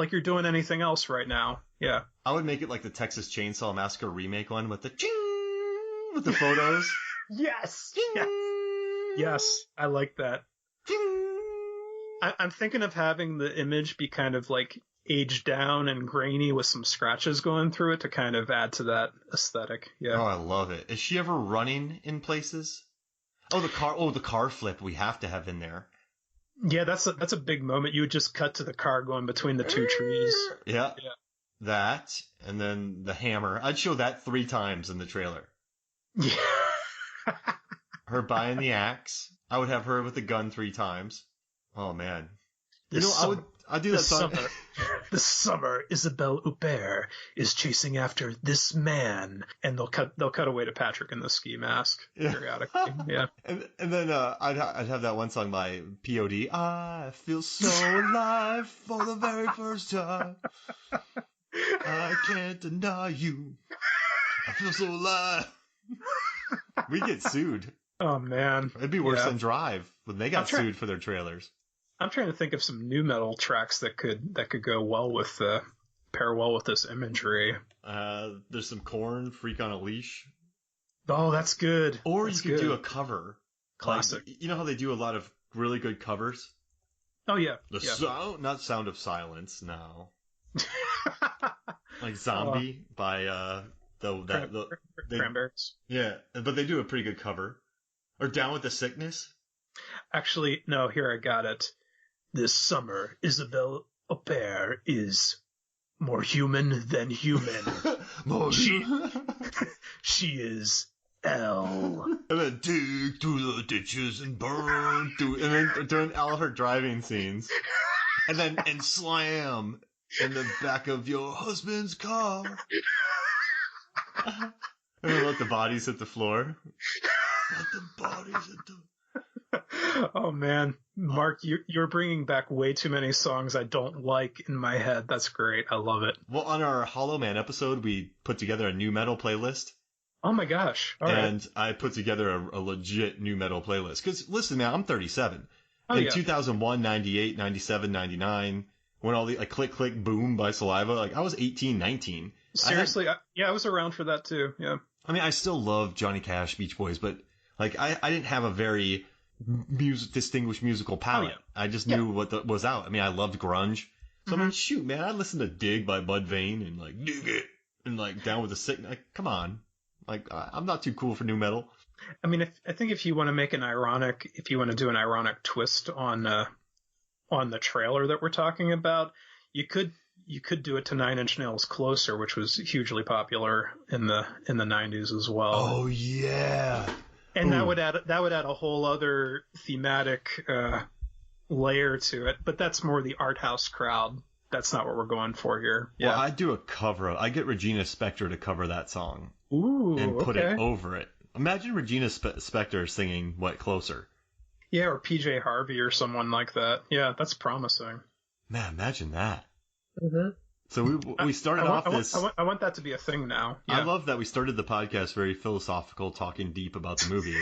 like you're doing anything else right now. Yeah. I would make it like the Texas Chainsaw Massacre remake one with the ching with the photos. Yes. Yes. Yes. I like that. I'm thinking of having the image be kind of like aged down and grainy with some scratches going through it to kind of add to that aesthetic. Yeah. Oh, I love it. Is she ever running in places? Oh, the car flip we have to have in there. Yeah, that's a big moment. You would just cut to the car going between the two trees. Yeah. That, and then the hammer. I'd show that 3 times in the trailer. Yeah. Her buying the axe. I would have her with the gun 3 times. Oh man. I'd do that song. This summer, Isabelle Huppert is chasing after this man, and they'll cut away to Patrick in the ski mask periodically. Yeah. And then I'd have that one song by P.O.D. I feel so alive for the very first time. I can't deny you. I feel so alive. We get sued. Oh man. It'd be worse than Drive when they got sued for their trailers. I'm trying to think of some new metal tracks that could go well with pair well with this imagery. There's some Korn, Freak on a Leash. Oh, that's good. Or that's you could do a cover. Classic. Like, you know how they do a lot of really good covers? Oh yeah. Not Sound of Silence, no. Like Zombie by the Cranberries. Yeah, but they do a pretty good cover. Or Down with the Sickness. Actually, no, here I got it. This summer, Isabelle Huppert is more human than human. She is Elle. And then dig through the ditches and burn through, and then during all her driving scenes, and slam in the back of your husband's car. And then let the bodies hit the floor. Let the bodies hit the... Oh man, Mark, you're bringing back way too many songs I don't like in my head. That's great. I love it. Well, on our Hollow Man episode, we put together a new metal playlist. Oh my gosh. All and right. I put together a legit new metal playlist. Because listen, man, I'm 37. Oh, in 2001, 98, 97, 99, when all the like Click Click Boom by Saliva, like I was 18, 19. Seriously? I was around for that too. Yeah. I mean, I still love Johnny Cash, Beach Boys, but like I didn't have a very distinguished musical palette. I just knew what was out. I mean, I loved grunge. So I mean, shoot, man, I listened to Dig by Bud Vane and like Dig It and like Down with the Sick. Like, come on, like I'm not too cool for new metal. I mean, I think if you want to do an ironic twist on the trailer that we're talking about, you could do it to 9 Inch Nails Closer, which was hugely popular in the 90s as well. Oh yeah. And that would add a whole other thematic layer to it, but that's more the art house crowd. That's not what we're going for here. Yeah. Well, I'd do a cover. I get Regina Spektor to cover that song. Ooh, and put it over it. Imagine Regina Spektor singing Closer. Yeah, or PJ Harvey or someone like that. Yeah, that's promising. Man, imagine that. Mm-hmm. So we started off this... I want that to be a thing now. Yeah. I love that we started the podcast very philosophical, talking deep about the movie,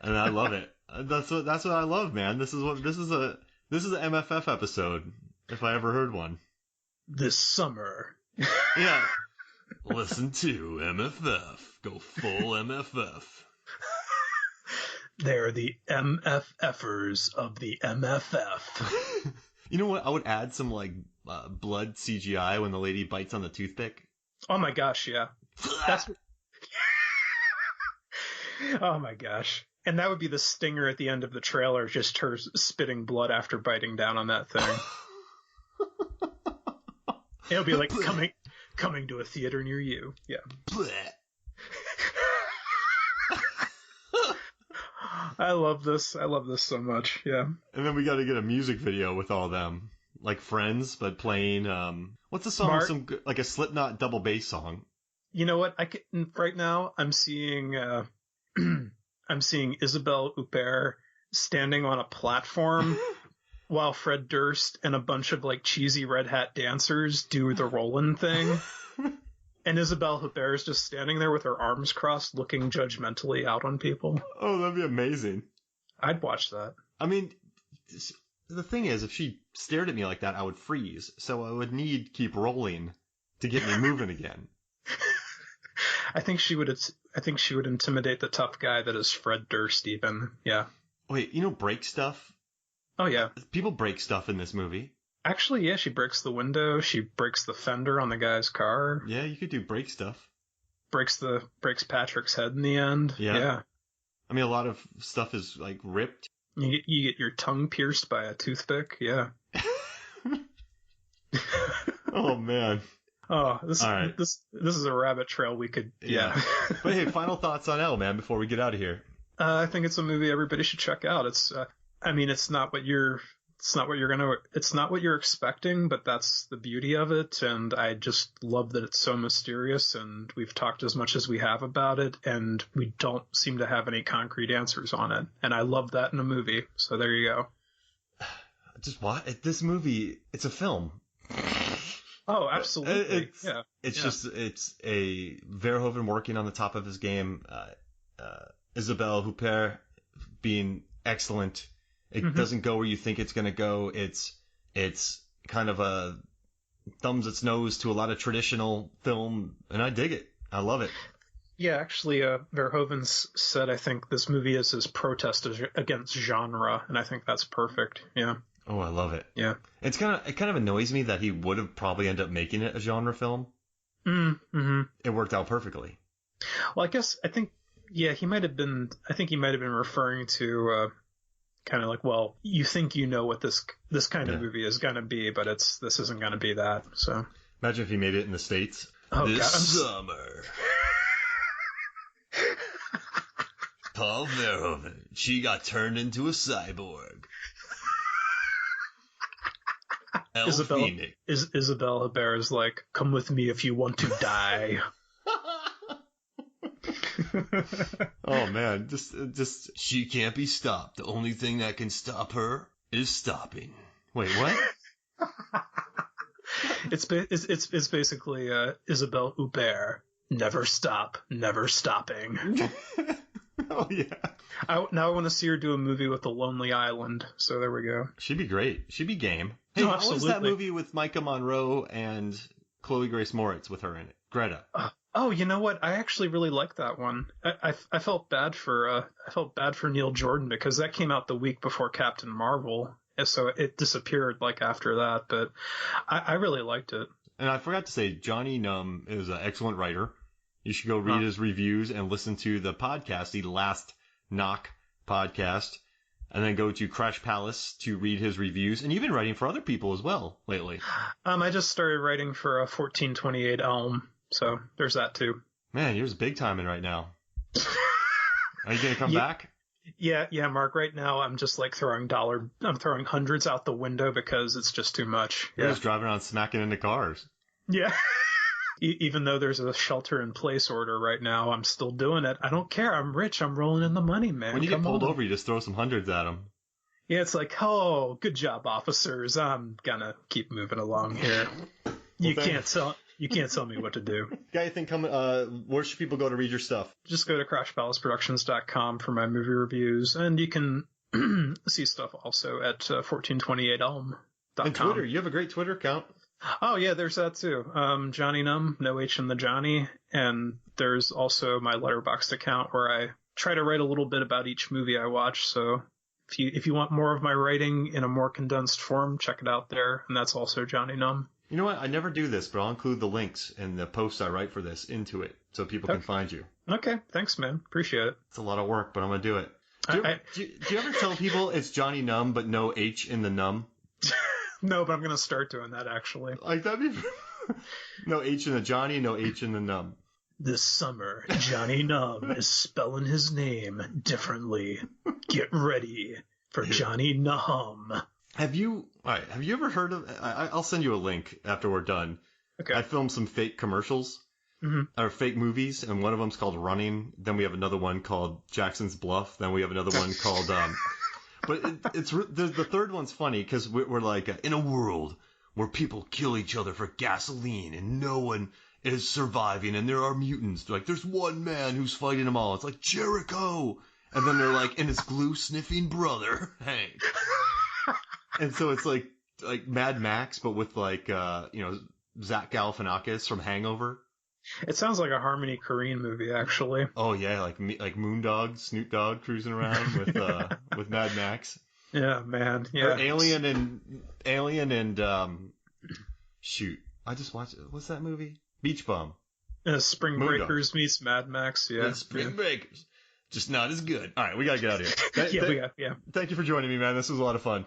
and I love it. That's what I love, man. This is an MFF episode, if I ever heard one. This summer. Yeah. Listen to MFF. Go full MFF. They're the MFFers of the MFF. You know what? I would add some blood CGI when the lady bites on the toothpick. Oh my gosh, yeah. Oh my gosh. And that would be the stinger at the end of the trailer, just her spitting blood after biting down on that thing. It'll be like coming to a theater near you. Yeah. I love this. I love this so much. Yeah. And then we got to get a music video with all them, like Friends, but playing what's the song? Like a Slipknot double bass song. You know what? Right now I'm seeing Isabelle Huppert standing on a platform while Fred Durst and a bunch of like cheesy red hat dancers do the Roland thing. And Isabelle Huppert is just standing there with her arms crossed, looking judgmentally out on people. Oh, that'd be amazing. I'd watch that. I mean, the thing is, if she stared at me like that, I would freeze. So I would need keep rolling to get me moving again. I think she would intimidate the tough guy that is Fred Durst even. Yeah. Wait, break stuff? Oh, yeah. People break stuff in this movie. Actually, yeah, she breaks the window. She breaks the fender on the guy's car. Yeah, you could do break stuff. Breaks Patrick's head in the end. Yeah. I mean, a lot of stuff is, like, ripped. You get your tongue pierced by a toothpick. Yeah. Oh, man. Oh, this is a rabbit trail we could. Yeah. But hey, final thoughts on Elle, man, before we get out of here. I think it's a movie everybody should check out. It's not what you're expecting, but that's the beauty of it. And I just love that it's so mysterious, and we've talked as much as we have about it, and we don't seem to have any concrete answers on it. And I love that in a movie. So there you go. Just what? This movie, it's a film. Oh, absolutely. It's a Verhoeven working on the top of his game. Isabelle Huppert being excellent. It doesn't go where you think it's going to go. It's kind of a thumbs its nose to a lot of traditional film, and I dig it. I love it. Yeah, actually, Verhoeven said, I think this movie is his protest against genre, and I think that's perfect. Yeah. Oh, I love it. Yeah. It kind of annoys me that he would have probably ended up making it a genre film. Mm-hmm. It worked out perfectly. Well, he might have been referring to kind of like, well, you think you know what this kind of movie is going to be, but this isn't going to be that. So imagine if he made it in the States. Oh, this God, summer. Paul Verhoeven, she got turned into a cyborg. Isabelle Huppert is like, come with me if you want to die. Oh man, just she can't be stopped. The only thing that can stop her is stopping. Wait, what? It's basically Isabelle Huppert. Never stop, never stopping. Oh yeah. Now I want to see her do a movie with The Lonely Island. So there we go. She'd be great. She'd be game. Hey, Oh, what was that movie with Micah Monroe and Chloe Grace Moritz with her in it? Greta. Oh, you know what? I actually really liked that one. I felt bad for Neil Jordan because that came out the week before Captain Marvel, so it disappeared like after that. But I really liked it. And I forgot to say, Jonny Numb is an excellent writer. You should go read his reviews and listen to the podcast, the Last Knock podcast, and then go to Crash Palace to read his reviews. And you've been writing for other people as well lately. I just started writing for 1428 Elm, so there's that too. Man, you're big timing right now. Are you gonna come back? Yeah, Mark. Right now, I'm just like throwing hundreds out the window because it's just too much. You're just driving around smacking into cars. Yeah. Even though there's a shelter-in-place order right now, I'm still doing it. I don't care. I'm rich. I'm rolling in the money, man. When you get pulled over, you just throw some hundreds at them. Yeah, it's like, oh, good job, officers. I'm gonna keep moving along here. You can't tell me what to do. Got anything coming? Where should people go to read your stuff? Just go to crashpalaceproductions.com for my movie reviews, and you can see stuff also at 1428elm.com. And Twitter. You have a great Twitter account. Oh, yeah, there's that too. Jonny Numb, no H in the Johnny. And there's also my Letterboxd account where I try to write a little bit about each movie I watch. So if you want more of my writing in a more condensed form, check it out there. And that's also Jonny Numb. You know what? I never do this, but I'll include the links in the posts I write for this into it so people can find you. Okay. Thanks, man. Appreciate it. It's a lot of work, but I'm going to do it. Do you ever tell people it's Jonny Numb, but no H in the numb? No, but I'm going to start doing that, actually. Like, that'd be... No H in the Johnny, no H in the Numb. This summer, Jonny Numb is spelling his name differently. Get ready for Jonny Numb. Have you ever heard of... I'll send you a link after we're done. Okay. I filmed some fake commercials, or fake movies, and one of them's called Running. Then we have another one called Jackson's Bluff. Then we have another one called... But it's the third one's funny because we're like, in a world where people kill each other for gasoline and no one is surviving and there are mutants. They're like, there's one man who's fighting them all. It's like Jericho. And then they're like, and his glue-sniffing brother, Hank. And so it's like like Mad Max, but with like Zach Galifianakis from Hangover. It sounds like a Harmony Korine movie, actually. Oh yeah, like Moondog, Snoop Dogg cruising around with Mad Max. Yeah, man. Yeah. Or Alien and shoot, I just watched. What's that movie? Beach Bum. Spring Moondog. Breakers meets Mad Max. Yeah. Spring Breakers. Just not as good. All right, we gotta get out of here. Yeah. Thank you for joining me, man. This was a lot of fun.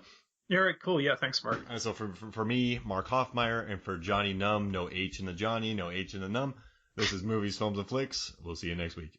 Yeah, all right, cool. Yeah, thanks, Mark. And so for me, Mark Hoffmeyer, and for Jonny Numb, no H in the Johnny, no H in the Numb. This is Movies, Films, and Flicks. We'll see you next week.